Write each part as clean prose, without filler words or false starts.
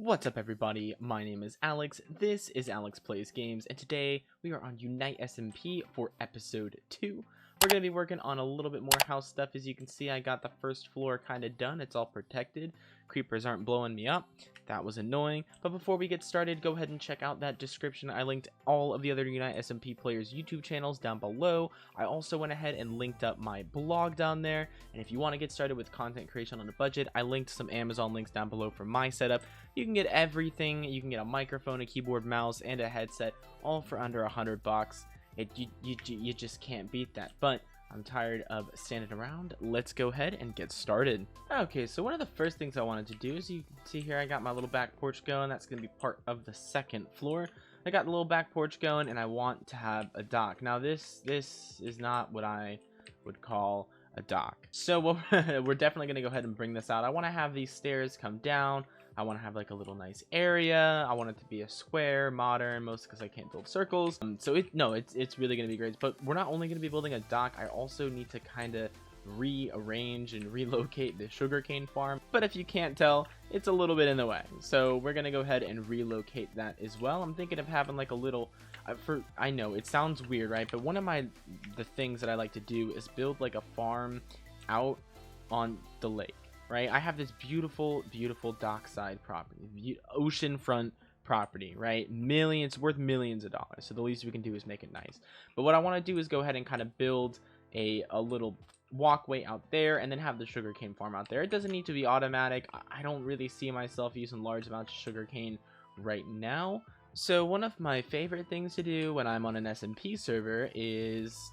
What's up everybody, my name is Alex, this is Alex Plays Games, and today we are on Unite SMP for episode 2. We're going to be working on a little bit more house stuff. As you can see, I got the first floor kind of done, it's all protected. Creepers aren't blowing me up, that was annoying. But before we get started, go ahead and check out that description. I linked all of the other Unite SMP Players YouTube channels down below. I also went ahead and linked up my blog down there, and if you want to get started with content creation on a budget, I linked some Amazon links down below for my setup. You can get everything. You can get a microphone, a keyboard, mouse, and a headset, all for under $100. You just can't beat that. But I'm tired of standing around. Let's go ahead and get started. Okay, so one of the first things I wanted to do is, you can see here I got my little back porch going. That's going to be part of the second floor. I got the little back porch going, and I want to have a dock. Now this is not what I would call a dock. So we're definitely going to go ahead and bring this out. I want to have these stairs come down. I want to have like a little nice area. I want it to be a square, modern, mostly because I can't build circles. So it's really going to be great. But we're not only going to be building a dock. I also need to kind of rearrange and relocate the sugarcane farm. But if you can't tell, it's a little bit in the way. So we're going to go ahead and relocate that as well. I'm thinking of having like a little, I know it sounds weird, right? But one of the things that I like to do is build like a farm out on the lake. Right, I have this beautiful dockside property, oceanfront property, right? Worth millions of dollars. So the least we can do is make it nice. But what I want to do is go ahead and kind of build a little walkway out there, and then have the sugarcane farm out there. It doesn't need to be automatic. I don't really see myself using large amounts of sugarcane right now. So one of my favorite things to do when I'm on an SMP server is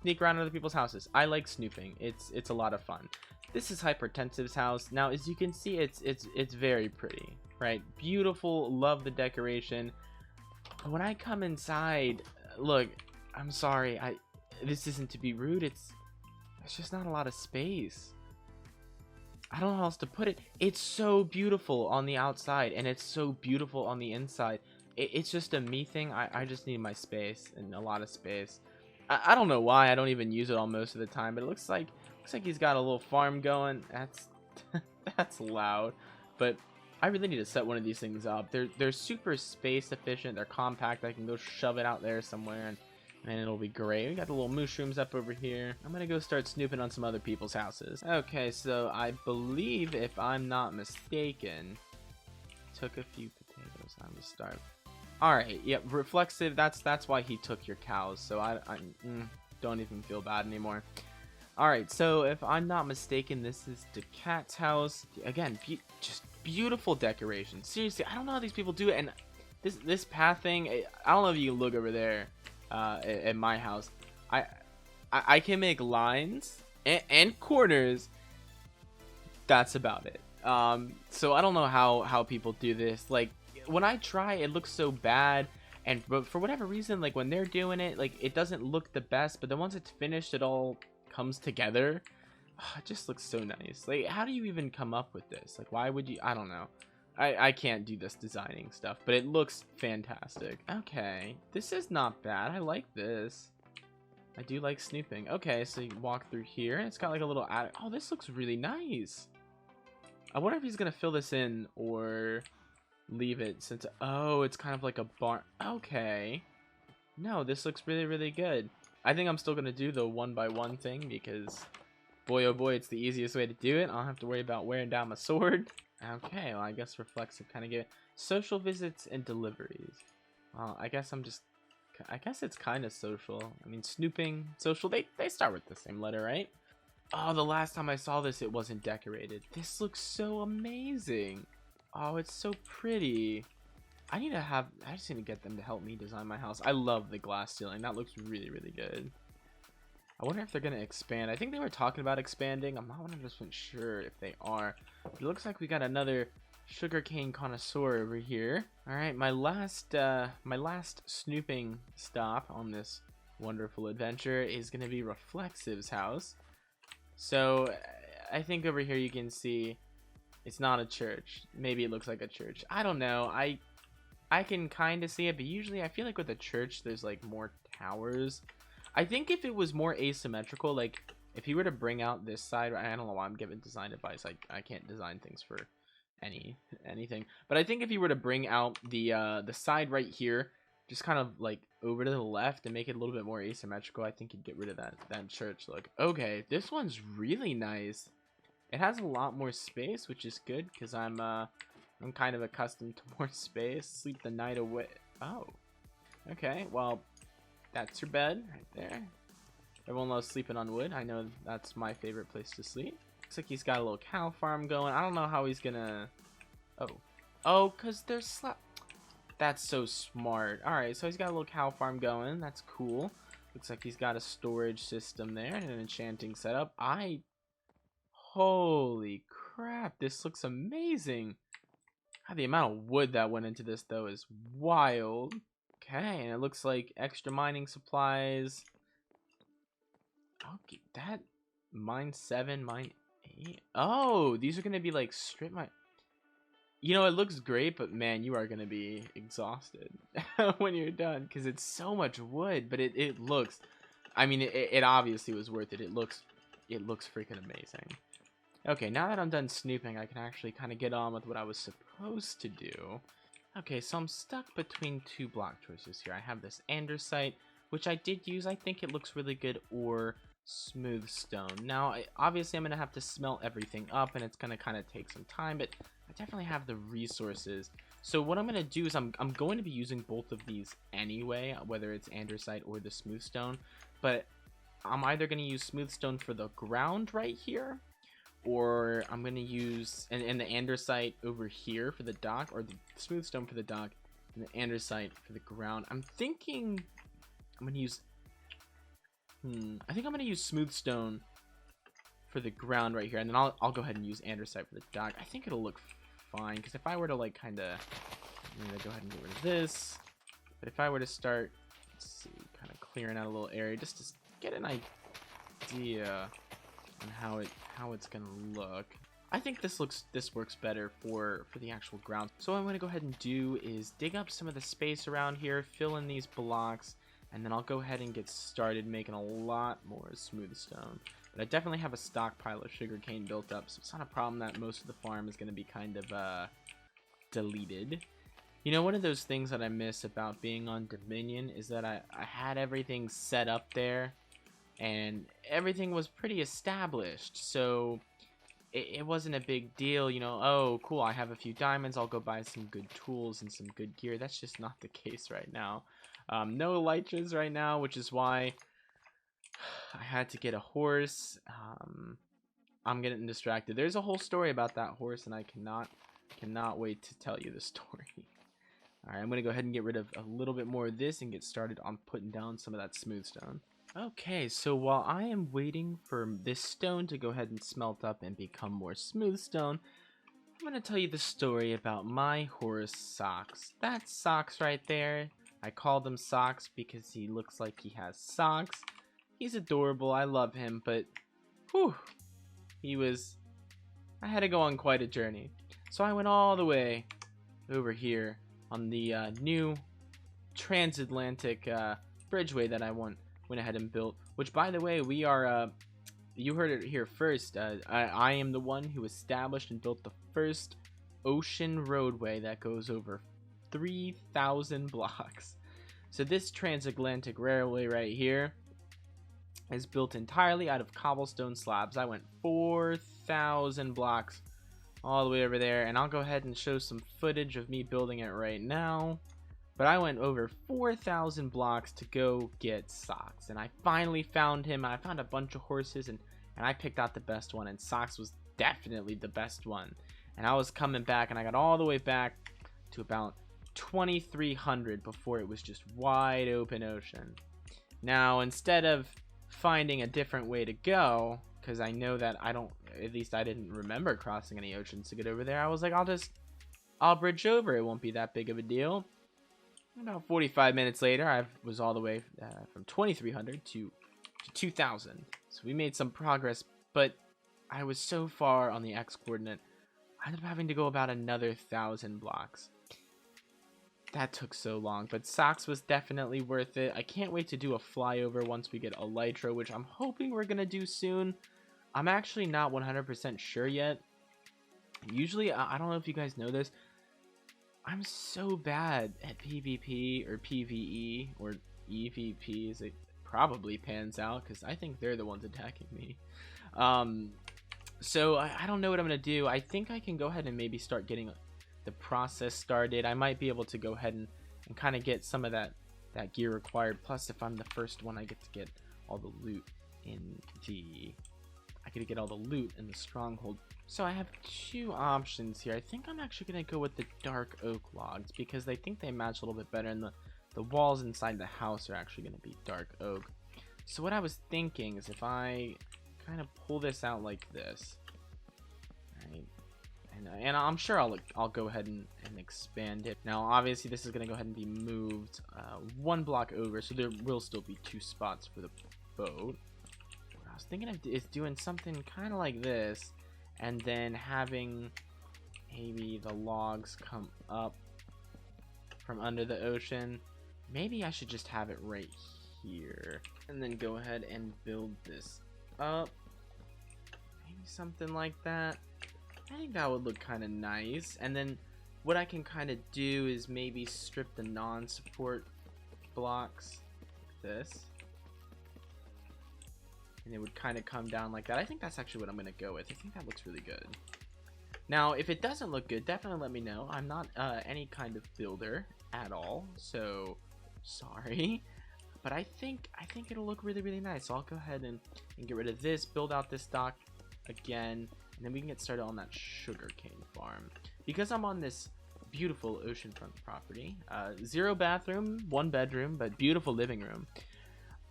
sneak around other people's houses. I like snooping. It's a lot of fun. This is Hypertensive's house. Now, as you can see, it's very pretty, right? Beautiful, love the decoration. But when I come inside, look, I'm sorry, this isn't to be rude. It's just not a lot of space. I don't know how else to put it. It's so beautiful on the outside, and it's so beautiful on the inside. It's just a me thing. I just need my space, and a lot of space. I don't know why I don't even use it all most of the time, but it looks like he's got a little farm going. That's loud, but I really need to set one of these things up. They're super space efficient. They're compact. I can go shove it out there somewhere, and it'll be great. We got the little mushrooms up over here. I'm gonna go start snooping on some other people's houses. Okay, so I believe, if I'm not mistaken, took a few potatoes. I'm gonna start. All right, yep, reflexive. That's why he took your cows. So I don't even feel bad anymore. All right, so if I'm not mistaken, this is the cat's house. Again, just beautiful decoration. Seriously, I don't know how these people do it. And this path thing, I don't know if you can look over there at my house. I can make lines and corners. That's about it. So I don't know how people do this. Like, when I try, it looks so bad. But for whatever reason, like when they're doing it, like it doesn't look the best. But then once it's finished, it all comes together. It just looks so nice. Like, how do you even come up with this? Like, why would you? I don't know. I can't do this designing stuff, but it looks fantastic. Okay, this is not bad. I like this. I do like snooping. Okay, so you walk through here. It's got like a little attic. Oh, this looks really nice. I wonder if he's gonna fill this in or leave it, since it's kind of like a barn. Okay, no, this looks really good. I think I'm still gonna do the 1x1 thing, because boy oh boy, it's the easiest way to do it. I don't have to worry about wearing down my sword. Okay, well, I guess reflexive kind of give it social visits and deliveries. I guess it's kind of social. I mean, snooping, social, they start with the same letter, right? Oh, the last time I saw this, it wasn't decorated. This looks so amazing. Oh, it's so pretty. I just need to get them to help me design my house. I love the glass ceiling. That looks really good. I wonder if they're going to expand. I think they were talking about expanding. I'm not 100% sure if they are. It looks like we got another sugarcane connoisseur over here. All right, my last snooping stop on this wonderful adventure is going to be Reflexive's house. So I think over here you can see it's not a church. Maybe it looks like a church. I don't know. I can kind of see it, but usually I feel like with a church there's like more towers. I think if it was more asymmetrical, like if he were to bring out this side, I don't know why I'm giving design advice. I can't design things for anything. But I think if you were to bring out the side right here, just kind of like over to the left and make it a little bit more asymmetrical, I think you'd get rid of that church look. Okay, this one's really nice. It has a lot more space, which is good because I'm kind of accustomed to more space. Sleep the night away. Oh, okay. Well, that's your bed right there. Everyone loves sleeping on wood. I know that's my favorite place to sleep. Looks like he's got a little cow farm going. I don't know how he's gonna... Oh, because there's That's so smart. Alright, so he's got a little cow farm going. That's cool. Looks like he's got a storage system there and an enchanting setup. Holy crap, this looks amazing. God, the amount of wood that went into this, though, is wild. Okay, and it looks like extra mining supplies. Okay, that mine 7, mine 8. Oh, these are gonna be like strip mine. You know, it looks great, but man, you are gonna be exhausted when you're done because it's so much wood. But it looks, I mean, it obviously was worth it. It looks freaking amazing. Okay, now that I'm done snooping, I can actually kind of get on with what I was supposed to do. Okay, so I'm stuck between two block choices here. I have this andesite, which I did use. I think it looks really good, or smooth stone. Now, obviously, I'm going to have to smelt everything up, and it's going to kind of take some time, but I definitely have the resources. So what I'm going to do is I'm going to be using both of these anyway, whether it's andesite or the smooth stone, but I'm either going to use smooth stone for the ground right here, or I'm going to use and the andesite over here for the dock, or the smooth stone for the dock and the andesite for the ground. I'm thinking I'm going to use I think I'm going to use smooth stone for the ground right here, and then I'll go ahead and use andesite for the dock. I think it'll look fine, because if I were to like kind of, I'm going to go ahead and get rid of this, but if I were to start, let's see, kind of clearing out a little area just to get an idea on how it's going to look. I think this works better for the actual ground. So what I'm going to go ahead and do is dig up some of the space around here, fill in these blocks, and then I'll go ahead and get started making a lot more smooth stone. But I definitely have a stockpile of sugarcane built up, so it's not a problem that most of the farm is going to be kind of deleted. You know, one of those things that I miss about being on Dominion is that I had everything set up there, and everything was pretty established, so it wasn't a big deal, you know. Oh, cool, I have a few diamonds, I'll go buy some good tools and some good gear. That's just not the case right now. No elytras right now, which is why I had to get a horse. I'm getting distracted. There's a whole story about that horse, and I cannot wait to tell you the story. Alright, I'm going to go ahead and get rid of a little bit more of this and get started on putting down some of that smooth stone. Okay, so while I am waiting for this stone to go ahead and smelt up and become more smooth stone, I'm going to tell you the story about my horse, Socks. That's Socks right there. I call him Socks because he looks like he has socks. He's adorable, I love him, but whew, I had to go on quite a journey. So I went all the way over here on the new Transatlantic Bridgeway that I went ahead and built, which, by the way, we are, you heard it here first, I am the one who established and built the first ocean roadway that goes over 3,000 blocks. So this Transatlantic Railway right here is built entirely out of cobblestone slabs. I went 4,000 blocks all the way over there, and I'll go ahead and show some footage of me building it right now. But I went over 4,000 blocks to go get Socks, and I finally found him. I found a bunch of horses, and I picked out the best one, and Socks was definitely the best one. And I was coming back, and I got all the way back to about 2,300 before it was just wide open ocean. Now, instead of finding a different way to go, because I know that at least I didn't remember crossing any oceans to get over there, I was like, I'll bridge over. It won't be that big of a deal. About 45 minutes later, I was all the way from 2,300 to 2,000. So we made some progress, but I was so far on the X coordinate, I ended up having to go about another 1,000 blocks. That took so long, but Socks was definitely worth it. I can't wait to do a flyover once we get elytra, which I'm hoping we're going to do soon. I'm actually not 100% sure yet, Usually, I don't know if you guys know this, I'm so bad at PvP or PvE or EVP as it probably pans out, because I think they're the ones attacking me. So I don't know what I'm gonna do. I think I can go ahead and maybe start getting the process started. I might be able to go ahead and kind of get some of that gear required. Plus, if I'm the first one, I get to get all the loot in the stronghold. So I have two options here. I think I'm actually gonna go with the dark oak logs because I think they match a little bit better, and the walls inside the house are actually gonna be dark oak. So what I was thinking is if I kind of pull this out like this, right? And I'm sure I'll go ahead and expand it. Now, obviously, this is gonna go ahead and be moved one block over, so there will still be two spots for the boat. What I was thinking of is doing something kind of like this, and then having maybe the logs come up from under the ocean. Maybe I should just have it right here, and then go ahead and build this up. Maybe something like that. I think that would look kind of nice. And then what I can kind of do is maybe strip the non-support blocks like this, and it would kind of come down like that. I think that's actually what I'm gonna go with. I think that looks really good. Now, if it doesn't look good, definitely let me know. I'm not any kind of builder at all, so sorry. But I think it'll look really, really nice. So I'll go ahead and get rid of this, build out this dock again, and then we can get started on that sugarcane farm. Because I'm on this beautiful oceanfront property, 0 bathroom, 1 bedroom, but beautiful living room.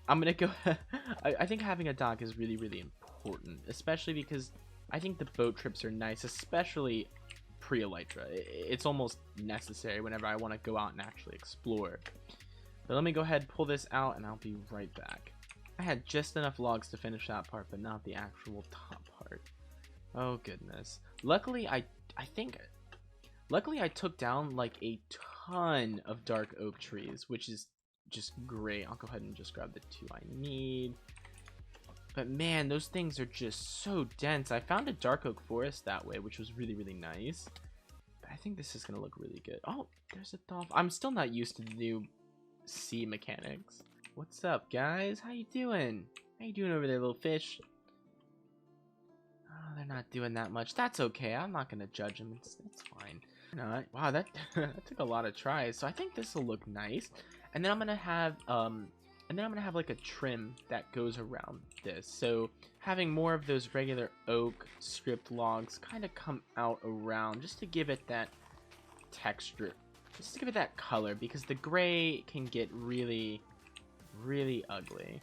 I'm gonna go. I think having a dock is really, really important, especially because I think the boat trips are nice, especially pre-elytra. It's almost necessary whenever I want to go out and actually explore. But let me go ahead, pull this out, and I'll be right back. I had just enough logs to finish that part, but not the actual top part. Oh goodness. Luckily, I took down like a ton of dark oak trees, which is just great. I'll go ahead and just grab the 2 I need. But man, those things are just so dense. I found a dark oak forest that way, which was really, really nice. But I think this is gonna look really good. Oh, there's a dolphin. I'm still not used to the new sea mechanics. What's up, guys? How you doing? How you doing over there, little fish? Oh, they're not doing that much. That's okay. I'm not gonna judge them. It's fine. No, wow, that that took a lot of tries. So I think this will look nice. And then I'm gonna have like a trim that goes around this. So having more of those regular oak stripped logs kind of come out around, just to give it that texture, just to give it that color, because the gray can get really, really ugly.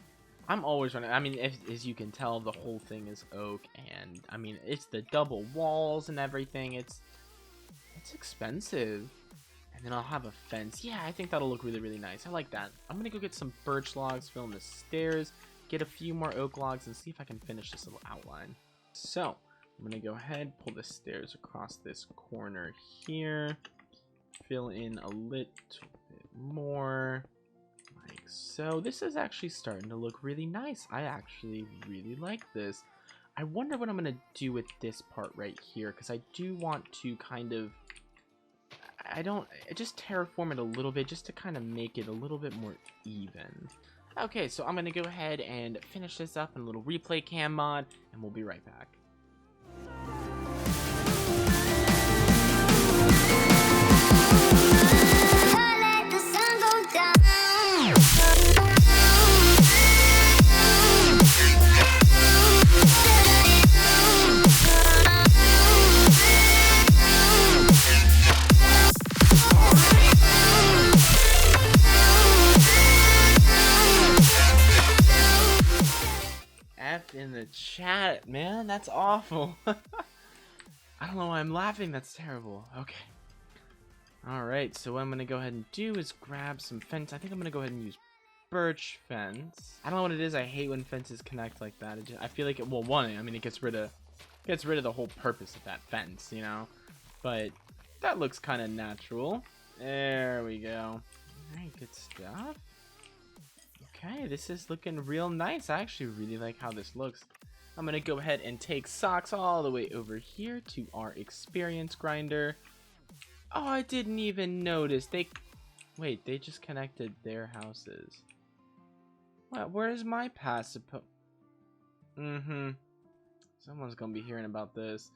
I'm always running. I mean, as you can tell, the whole thing is oak, and I mean, it's the double walls and everything. It's expensive. And then I'll have a fence. Yeah, I think that'll look really, really nice. I like that. I'm gonna go get some birch logs, fill in the stairs, get a few more oak logs, and see if I can finish this little outline. So I'm gonna go ahead, pull the stairs across this corner here, fill in a little bit more, like so. This is actually starting to look really nice. I actually really like this. I wonder what I'm gonna do with this part right here, because I do want to kind of, just terraform it a little bit, just to kind of make it a little bit more even. Okay, so I'm gonna go ahead and finish this up in a little replay cam mod, and we'll be right back. In the chat, man, that's awful. I don't know why I'm laughing. That's terrible. Okay. Alright, so what I'm gonna go ahead and do is grab some fence. I think I'm gonna go ahead and use Birch Fence. I don't know what it is. I hate when fences connect like that. I feel like it, well, one, I mean, it gets rid of the whole purpose of that fence, you know. But that looks kind of natural. There we go. Alright, good stuff. Okay, this is looking real nice. I actually really like how this looks. I'm gonna go ahead and take socks all the way over here to our experience grinder. Oh, I didn't even notice. Wait, they just connected their houses. What? Where's my path Someone's gonna be hearing about this.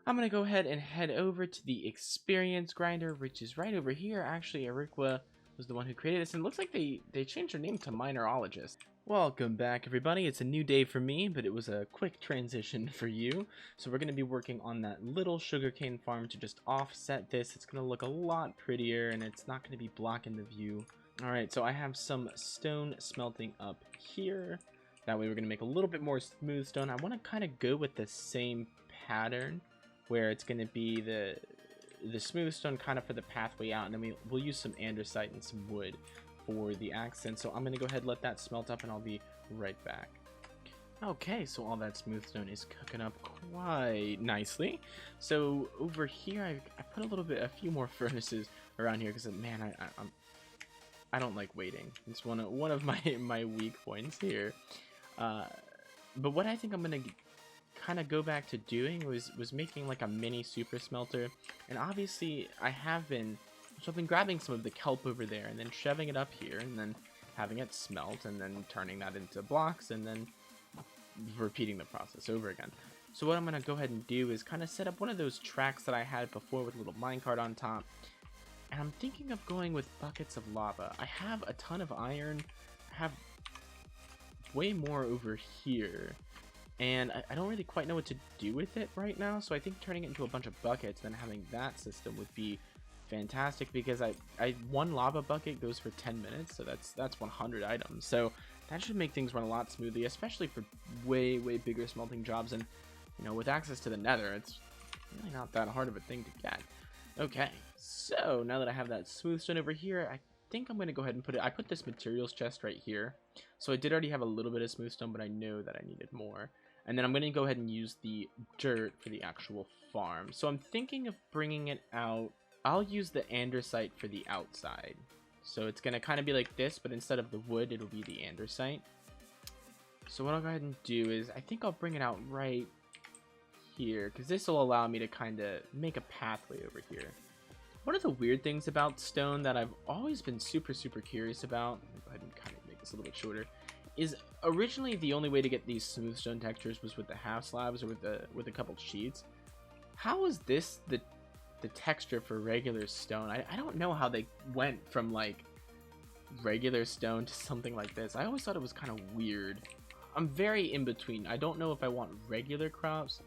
I'm gonna go ahead and head over to the experience grinder, which is right over here. Actually, Eriqua was the one who created this, and it looks like they changed their name to Minerologist. Welcome back, everybody. It's a new day for me, but it was a quick transition for you. So we're gonna be working on that little sugarcane farm to just offset this. It's gonna look a lot prettier, and it's not gonna be blocking the view. Alright, so I have some stone smelting up here. That way we're going to make a little bit more smooth stone. I want to kind of go with the same pattern where it's going to be the smooth stone kind of for the pathway out. And then we'll use some andesite and some wood for the accent. So I'm going to go ahead and let that smelt up and I'll be right back. Okay, so all that smooth stone is cooking up quite nicely. So over here, I put a few more furnaces around here because, man, I don't like waiting. It's one of my weak points here. But what I think I'm gonna kind of go back to doing was making like a mini super smelter. And obviously I've been grabbing some of the kelp over there and then shoving it up here and then having it smelt and then turning that into blocks and then repeating the process over again. So what I'm gonna go ahead and do is kind of set up one of those tracks that I had before with a little minecart on top. And I'm thinking of going with buckets of lava. I have a ton of iron. I have way more over here. And I don't really quite know what to do with it right now. So I think turning it into a bunch of buckets, then having that system would be fantastic. Because one lava bucket goes for 10 minutes. So that's 100 items. So that should make things run a lot smoothly. Especially for way bigger smelting jobs. And, you know, with access to the nether, it's really not that hard of a thing to get. Okay, so now that I have that smooth stone over here, I think I'm going to go ahead and I put this materials chest right here. So I did already have a little bit of smooth stone, but I know that I needed more. And then I'm going to go ahead and use the dirt for the actual farm. So I'm thinking of bringing it out. I'll use the andesite for the outside. So it's going to kind of be like this, but instead of the wood, it'll be the andesite. So what I'll go ahead and do is, I think I'll bring it out right here, because this will allow me to kind of make a pathway over here. One of the weird things about stone that I've always been super curious about, go ahead and kind of make this a little bit shorter, is originally the only way to get these smooth stone textures was with the half slabs or with a couple sheets. How is this the texture for regular stone? I don't know how they went from like regular stone to something like this. I always thought it was kind of weird. I'm very in between. I don't know if I want regular crops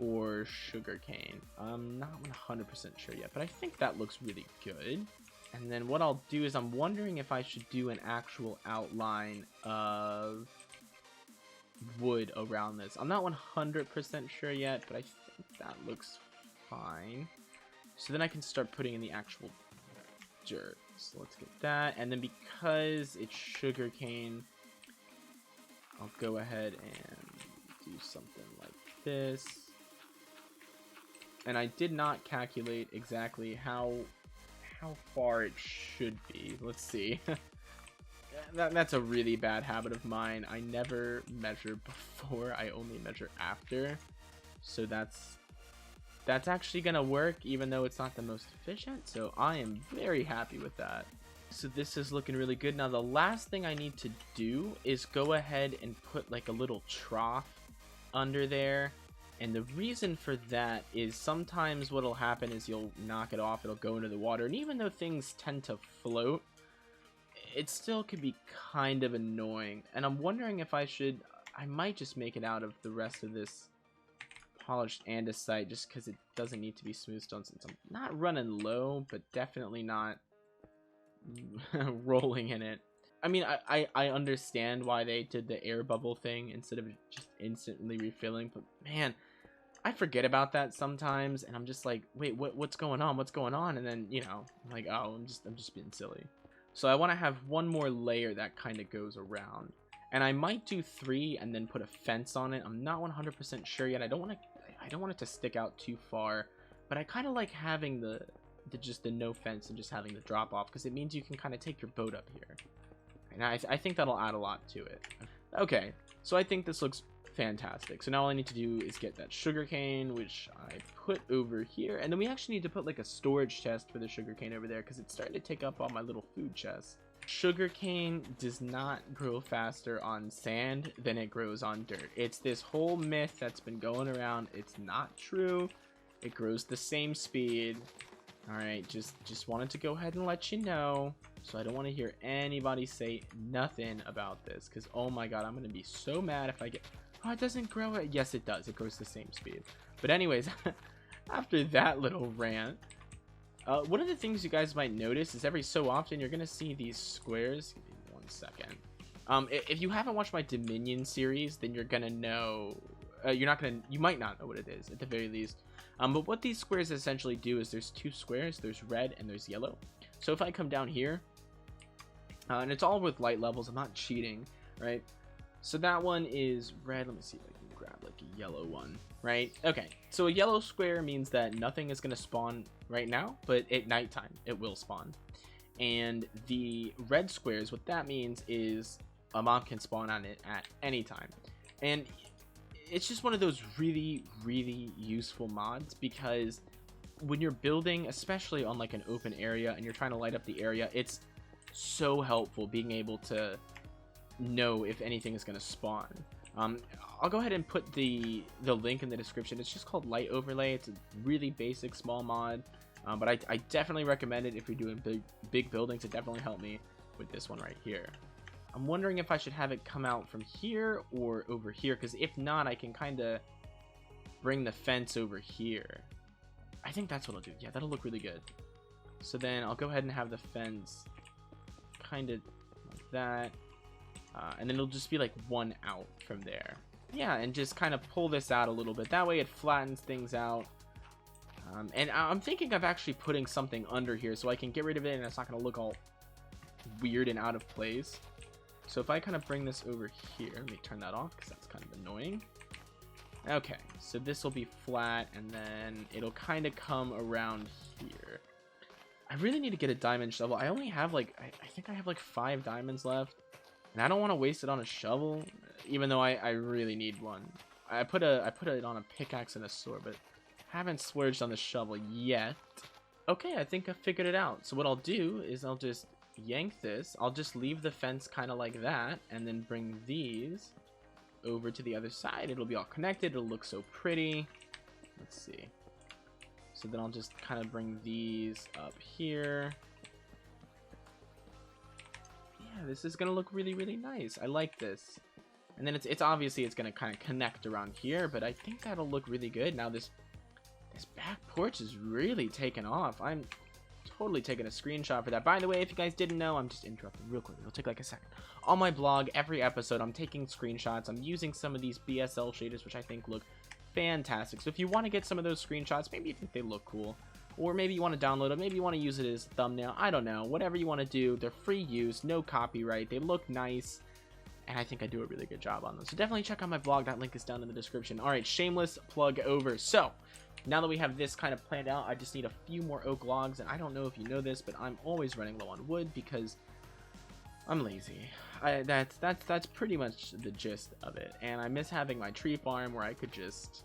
or sugarcane. I'm not 100% sure yet, but I think that looks really good. And then what I'll do is I'm wondering if I should do an actual outline of wood around this. I'm not 100% sure yet, but I think that looks fine. So then I can start putting in the actual dirt. So let's get that. And then because it's sugarcane, I'll go ahead and do something like this. And I did not calculate exactly how far it should be. Let's see. That's a really bad habit of mine. I never measure before, I only measure after. So that's actually gonna work, even though it's not the most efficient. So I am very happy with that. So this is looking really good. Now the last thing I need to do is go ahead and put like a little trough under there. And the reason for that is sometimes what'll happen is you'll knock it off, it'll go into the water, and even though things tend to float, it still could be kind of annoying. And I'm wondering if I might just make it out of the rest of this polished andesite, just because it doesn't need to be smooth stone, since I'm not running low, but definitely not rolling in it. I mean, I understand why they did the air bubble thing instead of just instantly refilling, but man, I forget about that sometimes, and I'm just like, wait, what's going on? What's going on? And then, you know, I'm like, oh, I'm just being silly. So I want to have one more layer that kind of goes around, and I might do 3 and then put a fence on it. I'm not 100% sure yet. I don't want it to stick out too far, but I kind of like having the no fence and just having the drop off, because it means you can kind of take your boat up here. And I think that'll add a lot to it. Okay, so I think this looks fantastic. So now all I need to do is get that sugarcane, which I put over here, and then we actually need to put like a storage chest for the sugarcane over there because it's starting to take up all my little food chests. Sugarcane does not grow faster on sand than it grows on dirt. It's this whole myth that's been going around. It's not true. It grows the same speed. All right, just wanted to go ahead and let you know. So I don't want to hear anybody say nothing about this because, oh my god, I'm going to be so mad if I get... Oh, it doesn't grow it. Yes, it does. It grows the same speed. But anyways, after that little rant, one of the things you guys might notice is every so often you're going to see these squares. Give me 1 second. If you haven't watched my Dominion series, then you're going to know... you might not know what it is at the very least. But what these squares essentially do is there's 2 squares. There's red and there's yellow. So if I come down here, and it's all with light levels, I'm not cheating, right? So that one is red. Let me see if I can grab like a yellow one, right? Okay, so a yellow square means that nothing is going to spawn right now, but at nighttime it will spawn. And the red squares, what that means is a mob can spawn on it at any time. And it's just one of those really, really useful mods because when you're building, especially on like an open area and you're trying to light up the area, it's so helpful being able to know if anything is going to spawn. I'll go ahead and put the link in the description. It's just called Light Overlay. It's a really basic small mod, but I definitely recommend it if you're doing big buildings. It definitely helped me with this one right here. I'm wondering if I should have it come out from here or over here, because if not, I can kind of bring the fence over here. I think that's what I'll do. Yeah, that'll look really good. So then I'll go ahead and have the fence kind of like that. And then it'll just be like one out from there. Yeah, and just kind of pull this out a little bit. That way it flattens things out. And I'm thinking of actually putting something under here so I can get rid of it and it's not going to look all weird and out of place. So if I kind of bring this over here, let me turn that off because that's kind of annoying. Okay, so this will be flat and then it'll kind of come around here. I really need to get a diamond shovel. I only have like, I think I have like 5 diamonds left. And I don't want to waste it on a shovel, even though I really need one. I put it on a pickaxe and a sword, but haven't splurged on the shovel yet. Okay, I think I figured it out. So what I'll do is I'll just yank this. I'll just leave the fence kind of like that, and then bring these over to the other side. It'll be all connected. It'll look so pretty. Let's see. So then I'll just kind of bring these up here. Yeah, this is gonna look really, really nice. I like this. And then it's obviously it's gonna kind of connect around here, but I think that'll look really good. Now this back porch is really taking off. I'm totally taking a screenshot for that. By the way, if you guys didn't know, I'm just interrupting real quick. It'll take like a second. On my blog, every episode, I'm taking screenshots. I'm using some of these BSL shaders, which I think look fantastic. So if you want to get some of those screenshots, maybe you think they look cool, or maybe you want to download it, maybe you want to use it as a thumbnail, I don't know. Whatever you want to do, they're free use, no copyright, they look nice, and I think I do a really good job on them. So definitely check out my blog. That link is down in the description. All right, shameless plug over. So now that we have this kind of planned out, I just need a few more oak logs, and I don't know if you know this, but I'm always running low on wood because I'm lazy. That's pretty much the gist of it, and I miss having my tree farm where I could just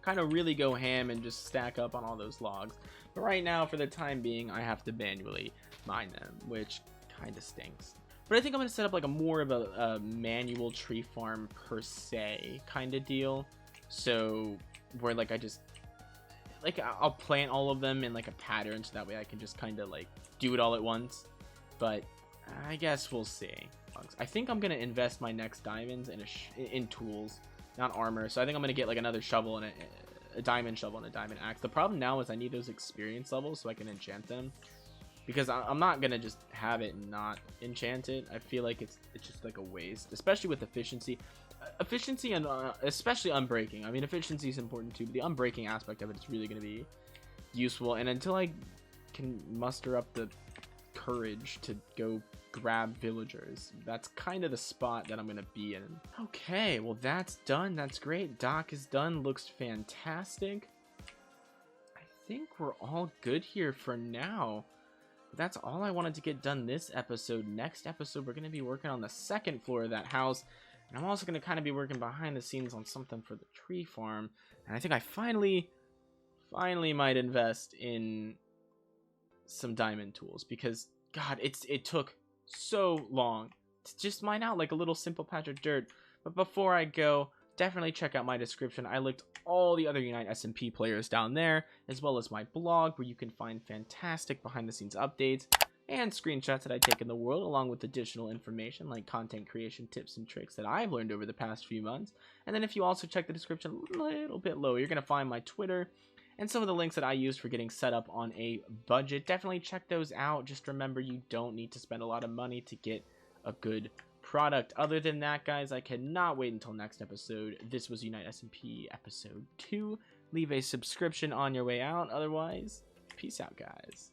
kind of really go ham and just stack up on all those logs. But right now, for the time being, I have to manually mine them, which kind of stinks. But I think I'm going to set up like a more of a manual tree farm per se kind of deal. So where like I just like I'll plant all of them in like a pattern, so that way I can just kind of like do it all at once. But I guess we'll see. I think I'm gonna invest my next diamonds in tools, not armor. So I think I'm gonna get like another shovel and a diamond shovel and a diamond axe. The problem now is I need those experience levels so I can enchant them, because I'm not gonna just have it and not enchant it. I feel like it's just like a waste, especially with efficiency and especially unbreaking. I mean, efficiency is important too, but the unbreaking aspect of it is really going to be useful. And until I can muster up the courage to go grab villagers, that's kind of the spot that I'm going to be in. Okay, well that's done. That's great. Dock is done. Looks fantastic. I think we're all good here for now. That's all I wanted to get done this episode. Next episode, we're going to be working on the second floor of that house. And I'm also going to kind of be working behind the scenes on something for the tree farm. And I think I finally might invest in some diamond tools, because God, it took so long to just mine out like a little simple patch of dirt. But before I go, definitely check out my description. I linked all the other Unite SMP players down there, as well as my blog, where you can find fantastic behind the scenes updates and screenshots that I take in the world, along with additional information like content creation tips and tricks that I've learned over the past few months. And then if you also check the description a little bit lower, you're going to find my Twitter and some of the links that I used for getting set up on a budget. Definitely check those out. Just remember, you don't need to spend a lot of money to get a good product. Other than that, guys, I cannot wait until next episode. This was Unite SMP episode 2. Leave a subscription on your way out. Otherwise, peace out, guys.